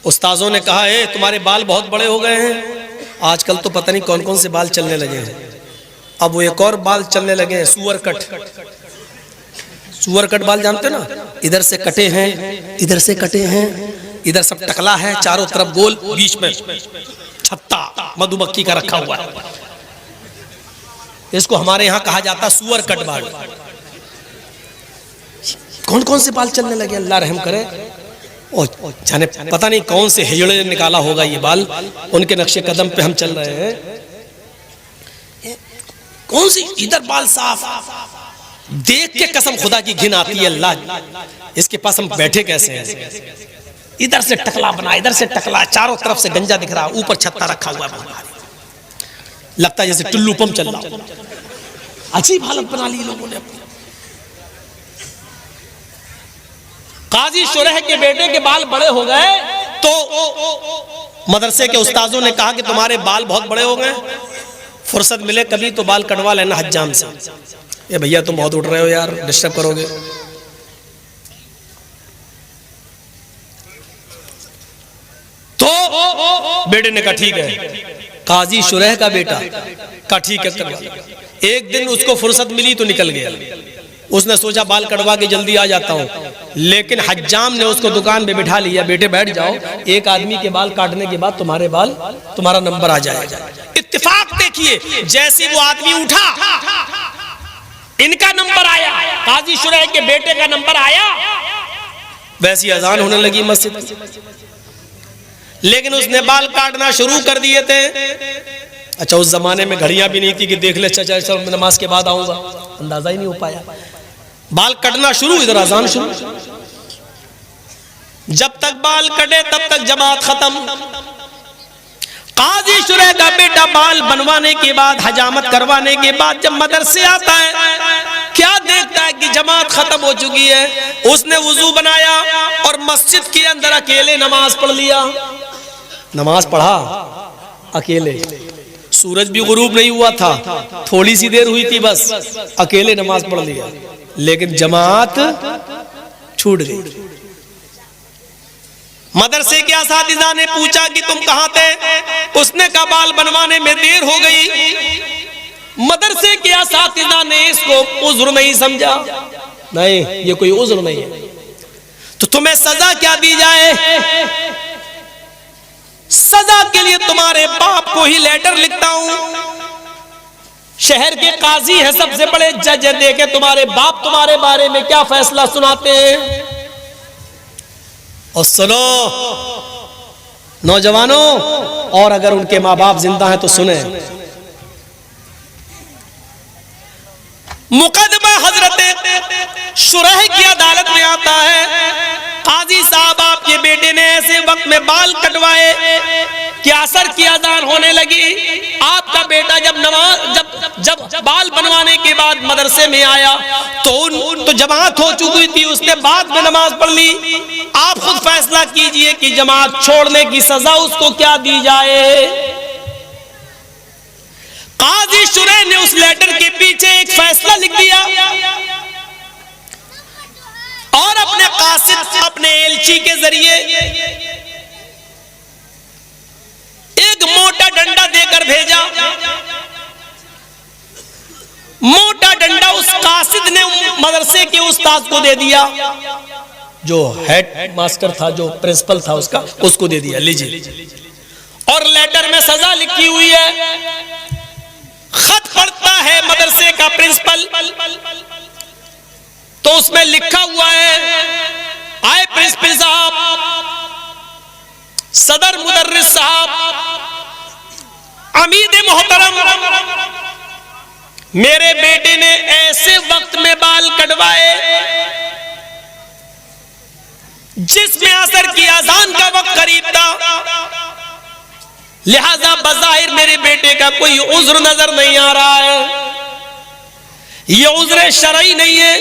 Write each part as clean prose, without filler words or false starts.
उस्ताजों ने कहा है तुम्हारे बाल बहुत बड़े हो गए हैं। आजकल तो पता नहीं कौन कौन से बाल चलने लगे हैं। अब वो एक और बाल चलने लगे हैं, सुअर कट। सुअर कट बाल जानते ना, इधर से कटे हैं, इधर से कटे हैं, इधर सब टकला है, चारों तरफ गोल, बीच में छत्ता मधुमक्खी का रखा हुआ है। इसको हमारे यहाँ कहा जाता सुअर कट बाल। कौन कौन से बाल चलने लगे, अल्लाह रहम करे। और जाने पता नहीं कौन से हिजड़े ने निकाला होगा ये बाल, उनके नक्शे कदम पे हम चल रहे हैं। कौन सी इधर बाल साफ, देख के कसम खुदा की घिन आती है, अल्लाह इसके पास हम बैठे कैसे हैं। इधर से टकला बना, इधर से टकला, चारों तरफ से गंजा दिख रहा, ऊपर छत्ता रखा हुआ है, लगता है जैसे टुल्लू पंप चल रहा। अजीब हालत बना ली लोगों ने अपनी। काजी शुरह के बेटे के बाल बड़े हो गए तो मदरसे के उस्ताजों ने कहा कि तुम्हारे बाल बहुत बड़े हो गए, फुर्सत मिले कभी तो बाल कटवा लेना हज्जाम से। ये भैया तुम बहुत उठ रहे हो यार, डिस्टर्ब करोगे। तो बेटे ने कहा ठीक है। काजी शुरह का बेटा कहा ठीक है करवा। एक दिन उसको फुर्सत मिली तो निकल गया। उसने सोचा बाल कटवा के जल्दी आ जाता हूं, लेकिन हज्जाम ने उसको दुकान पे बिठा लिया, बेटे बैठ जाओ, एक आदमी के बाल काटने के बाद तुम्हारा नंबर आ जाएगा। इत्तेफाक देखिए, जैसे वो आदमी उठा इनका नंबर आया, काजी शुरह के बेटे का नंबर आया, वैसी अजान होने लगी मस्जिद की। लेकिन उसने बाल काटना शुरू कर दिए थे। अच्छा, उस जमाने में घड़ियां भी नहीं थी कि देख ले चाचा चल नमाज के बाद आऊंगा, अंदाजा ही नहीं हो पाया। बाल कटना शुरू, इधर अजान शुरू। जब तक बाल कटे तब तक जमात खत्म। काजी शुरह का बेटा बाल बनवाने के बाद, हजामत करवाने के बाद जब मदरसे आता है, क्या देखता है कि जमात खत्म हो चुकी है। उसने वुजू बनाया और मस्जिद के अंदर अकेले नमाज पढ़ लिया। नमाज पढ़ा अकेले, सूरज भी गुरूब नहीं हुआ था, थोड़ी सी देर हुई थी बस, अकेले नमाज पढ़ लिया, लेकिन जमात छूट गई। मदरसे के असातिज़ा ने पूछा कि तुम कहां थे। उसने कहा बाल बनवाने में देर हो गई। मदरसे के असातिज़ा ने इसको उज़्र नहीं समझा। नहीं, ये कोई उज़्र नहीं है, तो तुम्हें सजा क्या दी जाए। सजा के लिए तुम्हारे बाप को ही लेटर लिखता हूं। शहर के काजी है, सबसे बड़े जज है, देखे तुम्हारे बाप तुम्हारे बारे में क्या फैसला सुनाते हैं। और सुनो नौजवानों, और अगर उनके माँ बाप जिंदा हैं तो सुने। मुकदमा हजरत शुरह की अदालत में आता है। काजी साहब आपके बेटे ने ऐसे वक्त में बाल कटवाए कि असर की अजान होने लगी। आपका बेटा जब बाल बनवाने के बाद मदरसे में आया तो जमात हो चुकी थी, उसने बाद में नमाज पढ़ ली। आप खुद फैसला कीजिए कि जमात छोड़ने की सजा उसको क्या दी जाए। काजी शुरह ने उस लेटर के पीछे एक फैसला लिख दिया और अपने कासिद, अपने एलची के जरिए एक मोटा डंडा देकर भेजा। मोटा डंडा उस कासिद ने मदरसे के उस्ताद को दे दिया, जो हेड मास्टर था, जो प्रिंसिपल था उसको दे दिया, लीजिए। और लेटर में सजा लिखी हुई है। खत पढ़ता है मदरसे का प्रिंसिपल, तो उसमें लिखा हुआ है, आए प्रिंसिपल साहब, सदर मुदर्रिस साहब, अमीद मोहतरम, मेरे बेटे ने ऐसे वक्त में बाल कटवाए जिसमें असर की अजान का वक्त करीब था, लिहाजा बज़ाहिर मेरे बेटे का कोई उज़्र नजर नहीं आ रहा है, ये उज़्र शरई नहीं है।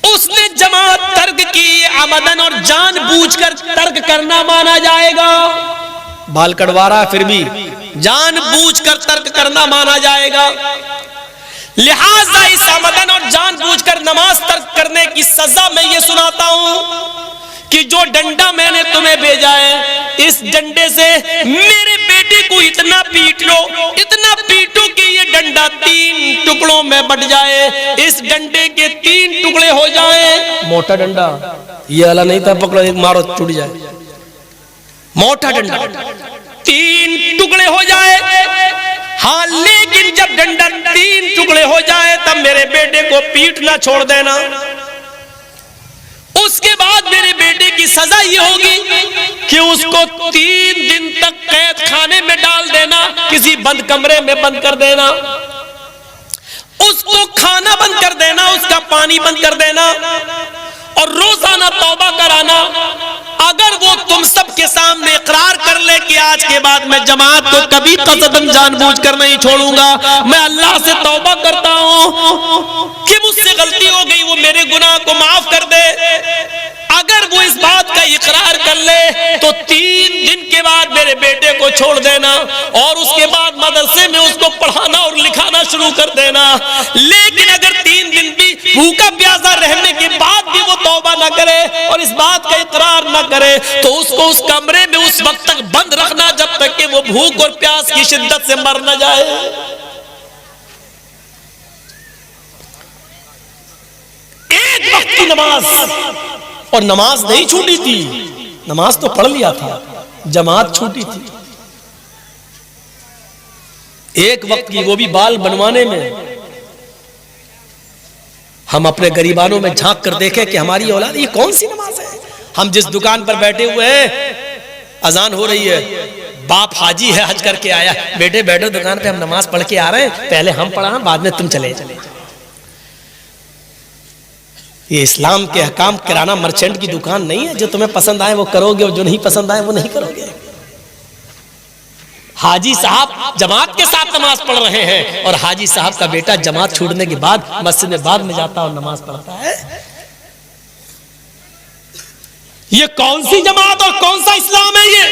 उसने जमात तर्क की, अमदन और जानबूझकर तर्क करना माना जाएगा। बाल कटवा रहा फिर भी जानबूझकर तर्क करना माना जाएगा। लिहाजा इस अमदन और जानबूझकर नमाज तर्क करने की सजा मैं ये सुनाता हूं कि जो डंडा मैंने तुम्हें भेजा है, इस डंडे से मेरे बेटे को इतना पीट लो, इतना पीटो कि ये डंडा 3 टुकड़ों में बट जाए, इस डंडे के 3 टुकड़े हो जाए। मोटा डंडा, ये वाला नहीं था पकड़ो एक मारो टूट जाए, मोटा डंडा 3 टुकड़े हो जाए। हाँ, लेकिन जब डंडा 3 टुकड़े हो जाए तब मेरे बेटे को पीटना छोड़ देना। उसके बाद मेरे बेटे की सजा ये होगी कि उसको 3 दिन तक कैद खाने में डाल देना, किसी बंद कमरे में बंद कर देना, उसको खाना बंद कर देना, उसका पानी बंद कर देना और रोजाना तौबा कराना। अगर वो तुम सब के सामने इकरार कर ले कि आज के बाद मैं जमात को कभी कदम जानबूझकर नहीं छोड़ूंगा, मैं अल्लाह से तौबा करता हूं कि मुझसे गलती हो गई, वो मेरे गुनाह को माफ कर दे, अगर वो इस बात का इकरार कर ले तो 3 दिन के बाद मेरे बेटे को छोड़ देना और उसके बाद मदरसे में उसको पढ़ाना और लिखाना शुरू कर देना। लेकिन अगर 3 दिन भी भूखा प्यासा रहने के बाद भी वो तौबा न करे और इस बात का इकरार न करे तो उसको उस कमरे में उस वक्त तक बंद रखना जब तक कि वो भूख और प्यास की शिद्दत से मर न जाए। एक वक्त की नमाज, और नमाज नहीं छूटी थी, नमाज तो पढ़ लिया था, जमात छूटी थी। एक वक्त की, वो भी बाल बनवाने में। हम अपने गरीबानों में झांक कर देखें कि हमारी औलाद, ये कौन सी नमाज है। हम जिस दुकान पर बैठे हुए हैं, अजान हो रही है, बाप हाजी है, हज करके आया, बेटे बैठो दुकान पे, हम नमाज पढ़ के आ रहे हैं, पहले हम पढ़ा बाद में तुम चले। ये इस्लाम के हकाम किराना मर्चेंट की दुकान नहीं है, जो तुम्हें पसंद आए वो करोगे और जो नहीं पसंद आए वो नहीं करोगे। हाजी साहब जमात के साथ नमाज पढ़ रहे हैं और हाजी साहब का बेटा जमात छूटने के बाद मस्जिद में बाद में जाता और नमाज पढ़ता है। ये कौन सी जमात और कौन सा इस्लाम है ये?